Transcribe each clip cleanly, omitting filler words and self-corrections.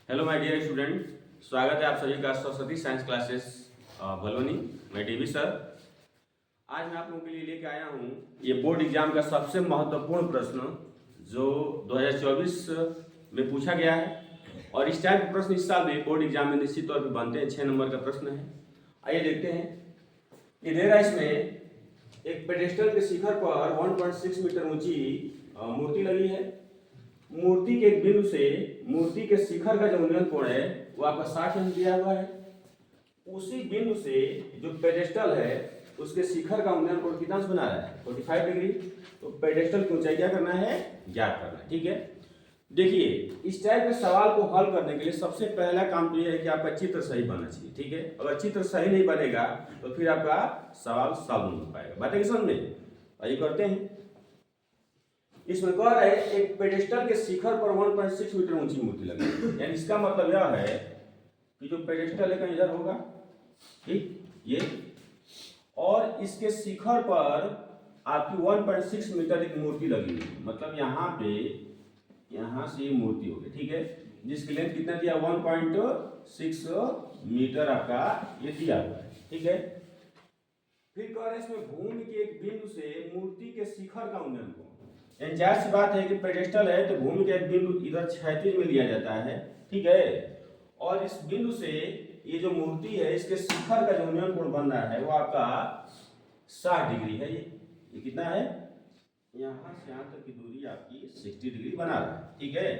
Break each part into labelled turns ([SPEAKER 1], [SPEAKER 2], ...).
[SPEAKER 1] Hello my dear student, स्वागत है आप सभी का सरस्वती साइंस क्लासेस बलवनी। मैं डीवी सर। आज मैं आप लोगों के लिए लेके आया हूँ ये बोर्ड एग्जाम का सबसे महत्वपूर्ण प्रश्न जो 2024 में पूछा गया है। और इस टाइप के प्रश्न इस साल भी बोर्ड एग्जाम में निश्चित तौर पर बनते हैं। 6 नंबर का प्रश्न है। आइए देखते हैं। ये दे रहा है इसमें एक पेडेस्टल के शिखर पर 1.6 मीटर ऊंची मूर्ति लगी है। मूर्ति के एक बिंदु से मूर्ति के शिखर का जो उन्नयन कोण है वो आपका 60 अंश दिया हुआ है। उसी बिंदु से जो पेडेस्टल है उसके शिखर का उन्नयन कोण कितना अंश बना रहा है? 45 डिग्री। तो पेडेस्टल की ऊंचाई क्या करना है? ज्ञात करना है। ठीक है, देखिए इस टाइप के सवाल को हल करने के लिए सबसे पहला काम तो यह है कि आपका चित्र सही बनना चाहिए। ठीक है, अगर चित्र सही नहीं बनेगा तो फिर आपका सवाल सॉल्व नहीं हो पाएगा। बातें समझ में? आइए करते हैं। इसमें कह रहा है एक पेडेस्टल के शिखर पर 1.6 मीटर ऊंची मूर्ति लगी है। यानी इसका मतलब यह है कि जो पेडेस्टल है इधर होगा, ठीक, ये, और इसके शिखर पर आपकी 1.6 मीटर एक मूर्ति लगी हुई है। मतलब यहाँ पे, यहाँ से ये मूर्ति होगी, ठीक है, जिसकी लेंथ कितना दिया? 1.6 मीटर आपका ये दिया हुआ है। ठीक है, फिर कह रहे हैं इसमें भूमि के एक बिंदु से मूर्ति के शिखर का उन्नयन कोण। जाहिर सी बात है कि पेडेस्टल है तो भूमि का एक बिंदु इधर क्षैतिज में लिया जाता है। ठीक है, और इस बिंदु से ये जो मूर्ति है इसके शिखर का जो उन्नयन कोण बन रहा है वो आपका 60 डिग्री है। ये कितना है? यहाँ से यहाँ तक की दूरी आपकी 60 डिग्री बना रहा है। ठीक है,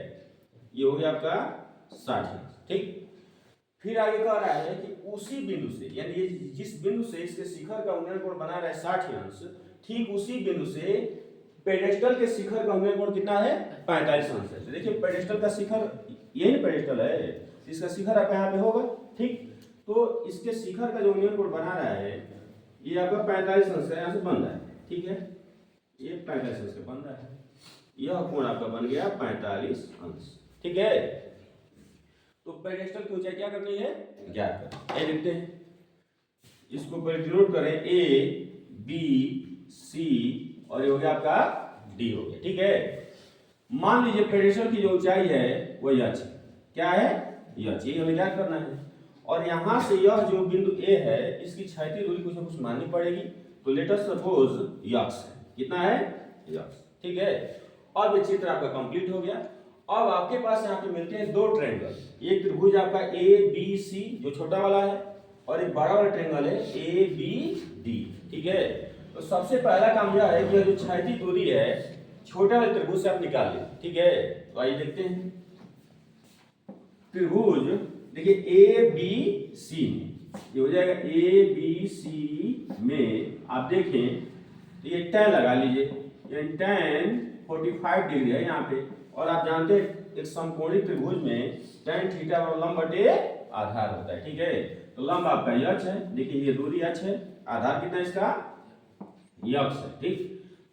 [SPEAKER 1] ये हो गया आपका 60। ठीक, फिर आगे कह रहा है कि उसी बिंदु से, यानी ये जिस बिंदु से इसके शिखर का उन्नयन कोण बना रहा है 60 अंश, ठीक उसी बिंदु से पेडेस्टल के शिखर का उन्नयन कोण कितना है? 45 अंश है। देखिए पेडेस्टल का शिखर, यही पेडेस्टल है, इसका शिखर आपका यहाँ पे होगा। ठीक, तो इसके शिखर का जो उन्नयन कोण बना रहा है ये आपका 45 अंश का यहाँ से बन रहा है। ठीक है, ये 45 अंश का बन रहा है। यह कोण आपका बन गया 45 अंश। ठीक है, तो पेडेस्टल की ऊंचाई क्या करनी है? ज्ञात करनी है। देखते हैं, इसको डिनोट करें ए, बी, सी और ये हो गया आपका डी हो गया। ठीक है, मान लीजिए पेडेस्टल की जो ऊंचाई है वो यह है। क्या है? यह चीज हमें ज्ञात करना है। और यहां से यह जो बिंदु ए है इसकी क्षैतिज दूरी कुछ ना कुछ माननी पड़ेगी। तो लेट अस सपोज यक्स है। कितना है? यक्स। ठीक है, अब ये चित्र आपका कंप्लीट हो गया। अब आपके पास यहाँ पे मिलते हैं दो ट्रायंगल। एक त्रिभुज आपका ए बी सी जो छोटा वाला है, और एक बड़ा वाला ट्रायंगल है ए बी डी। ठीक है, तो सबसे पहला काम यह है कि जो क्षैतिज दूरी है छोटे वाले त्रिभुज से आप निकाल लें। ठीक है, तो आइए देखते हैं। त्रिभुज देखिए ए बी सी में ये हो जाएगा। ए बी सी में आप देखें तो ये tan लगा लीजिए। ये tan 45 डिग्री है यहाँ पे। और आप जानते हैं एक समकोणिक त्रिभुज में tan थीटा और लंब बटे आधार होता है। ठीक है, तो लंब आपका यक्ष है। देखिए ये दूरी यक्ष है, आधार कितना इसका? यक्ष है। ठीक,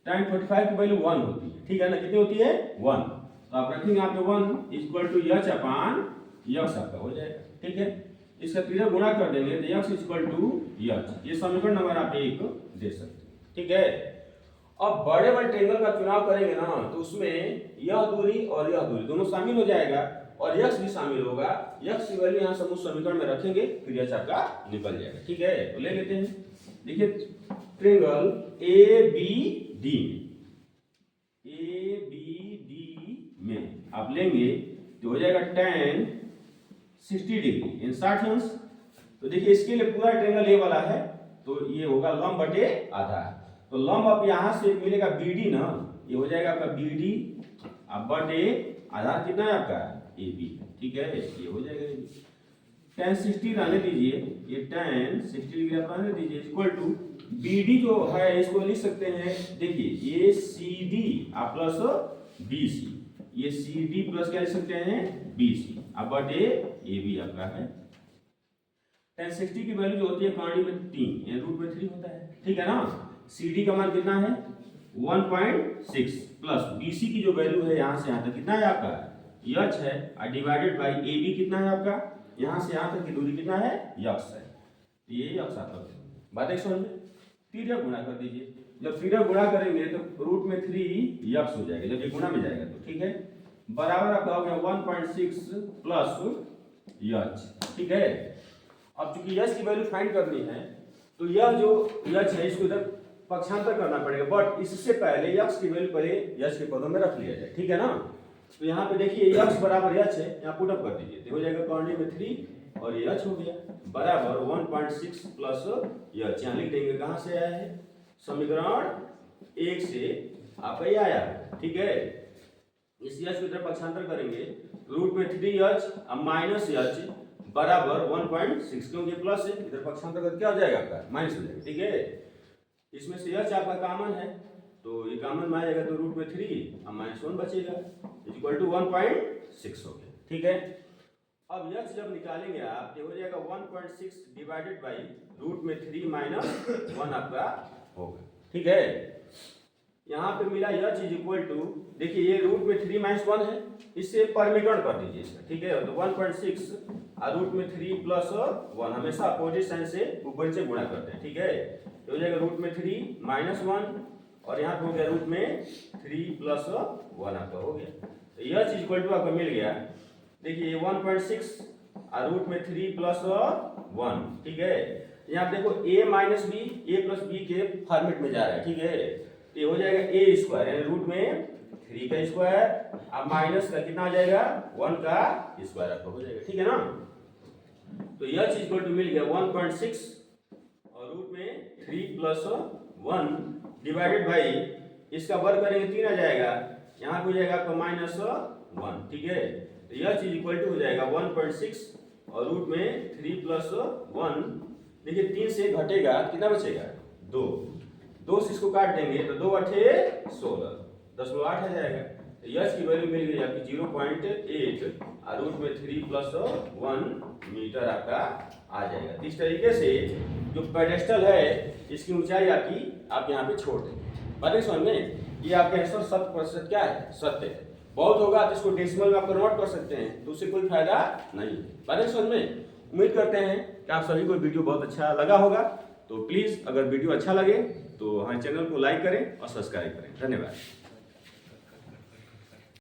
[SPEAKER 1] tan 45 की वैल्यू 1 होती है। ठीक है ना, कितनी होती है? 1। तो आप रखेंगे यहाँ पे 1 इक्वल टू यक्ष अपान यक्ष आपका हो जाएगा। ठीक है, इसका तीनों गुणा कर देंगे तो यक्ष इक्वल टू यक्ष। ये समीकरण नंबर आप 1 दे सकते हैं। ठीक है, अब बड़े बड़े ट्रायंगल का चुनाव करेंगे ना तो उसमें यह दूरी और यह दूरी दोनों शामिल हो जाएगा और यक्ष भी शामिल होगा। यक्ष की वैल्यू यहाँ समूह समीकरण में रखेंगे फिर यक्ष आपका निकल जाएगा। ठीक है, तो ले लेते हैं। देखिए ट्रायंगल ए बी डी में आप लेंगे तो हो जाएगा tan 60 डिग्री इन 60 अंश। तो देखिए इसके लिए पूरा ट्रायंगल ए वाला है तो ये होगा लंब बटे आधार। तो लंब अब यहाँ से मिलेगा BD ना, ये हो जाएगा आपका BD अब बटे आधार कितना है आपका? AB। ठीक है, ये हो जाएगा tan 60 रहने दीजिए, ये tan 60 डिग्री आप रहने दीजिए इक्वल टू BD जो है इसको लिख सकते हैं। देखिए ये CD आप प्लस BC, ये CD प्लस क्या लिख सकते हैं? BC अब बटे AB आपका है। tan 60 की वैल्यू जो होती है कॉर्डी में 3 यानी रूट में 3 होता है। ठीक है ना, CD का मान कितना है? 1.6 प्लस BC की जो वैल्यू है यहाँ से यहाँ तक कितना है आपका? यक्ष है और डिवाइडेड बाई AB कितना है आपका? यहाँ से यहाँ तक की दूरी कितना है? यक्ष है। ये यक्ष आपका बात है समझ में। तिर्यक गुणा कर दीजिए। जब तिर्यक गुणा करेंगे तो रूट में 3 यक्ष हो जाएगा जब ये गुणा में जाएगा तो। ठीक है, बराबर आपका हो गया 1.6 प्लस एच। ठीक है, अब चूंकि एच की वैल्यू फाइंड करनी है तो यह जो एच है इसको इधर पक्षांतर करना पड़ेगा, बट इससे पहले एक्स की वैल्यू पहले एच के पदों में रख लिया जाए। ठीक है ना, तो यहाँ पे देखिए एक्स बराबर एच है, यहाँ पुट अप कर दीजिए तो हो जाएगा कॉर्नरी में 3 और ये एच हो गया बराबर 1.6 प्लस एच। यहाँ लिख देंगे कहाँ से आया है, समीकरण 1 से आपका ये आया है। ठीक है, इस एच को इधर पक्षांतर करेंगे रूट में 3h अब माइनस एच बराबर 1.6, क्योंकि प्लस है इधर पक्षांतर कर क्या हो जाएगा आपका माइनस हो जाएगा। ठीक है, इसमें से एच आपका कॉमन है तो ये कॉमन में आ जाएगा तो रूट में 3 अब -1 बचेगा इक्वल टू 1.6 हो गया। ठीक है, अब एच जब निकालेंगे आप तो हो जाएगा 1.6 डिवाइडेड बाई रूट में 3 माइनस 1 आपका होगा। ठीक है, यहाँ पे मिला एच इज इक्वल टू, देखिए ये रूट में 3 माइनस 1 है, इससे परमीकरण कर दीजिए इसका। ठीक है, तो 1.6 और रूट में 3 प्लस 1 हमेशा अपोजिट साइन से ऊपर से गुणा करते हैं। ठीक है, तो हो जाएगा रूट में 3 माइनस 1 और यहाँ पे हो गया रूट में 3 प्लस 1 आपका हो गया, तो यह चीज इक्वल टू आपका मिल गया। देखिए 1.6 और रूट में 3 प्लस 1। ठीक है, यहाँ देखो a minus B A plus B के फॉर्मेट में जा रहा है। ठीक है, तो ये हो जाएगा a स्क्वायर यानी रूट में 3 का स्क्वायर अब माइनस का कितना आ जाएगा 1 का स्क्वायर आपका हो जाएगा। ठीक है ना, तो यह चीज इक्वल टू मिल गया 1.6 और रूट में 3 प्लस 1 डिवाइडेड बाई इसका वर्ग करेंगे 3 आ जाएगा, यहाँ पे हो जाएगा आपका -1। ठीक है, तो यह चीज इक्वल टू हो जाएगा 1.6 और रूट में 3 प्लस 1। देखिए 3 से घटेगा कितना बचेगा 2 से इसको काट देंगे तो 2 अठे 16 10 8 आ जाएगा, तो यह की वैल्यू मिल गई आपकी 0.8 और रूट में 3 प्लस 1 मीटर आपका आ जाएगा। इस तरीके से जो पेडेस्टल है इसकी ऊंचाई आपकी आप यहाँ पे छोड़ देंगे। बात समझ में, ये आपका आंसर 100% क्या है, सत्य है। बहुत होगा तो इसको डेसिमल में आप कन्वर्ट कर सकते हैं तो उससे कोई फायदा नहीं। बात समझ में, उम्मीद करते हैं कि आप सभी को वीडियो बहुत अच्छा लगा होगा। तो प्लीज़ अगर वीडियो अच्छा लगे तो हमारे चैनल को लाइक करें और सब्सक्राइब करें। धन्यवाद।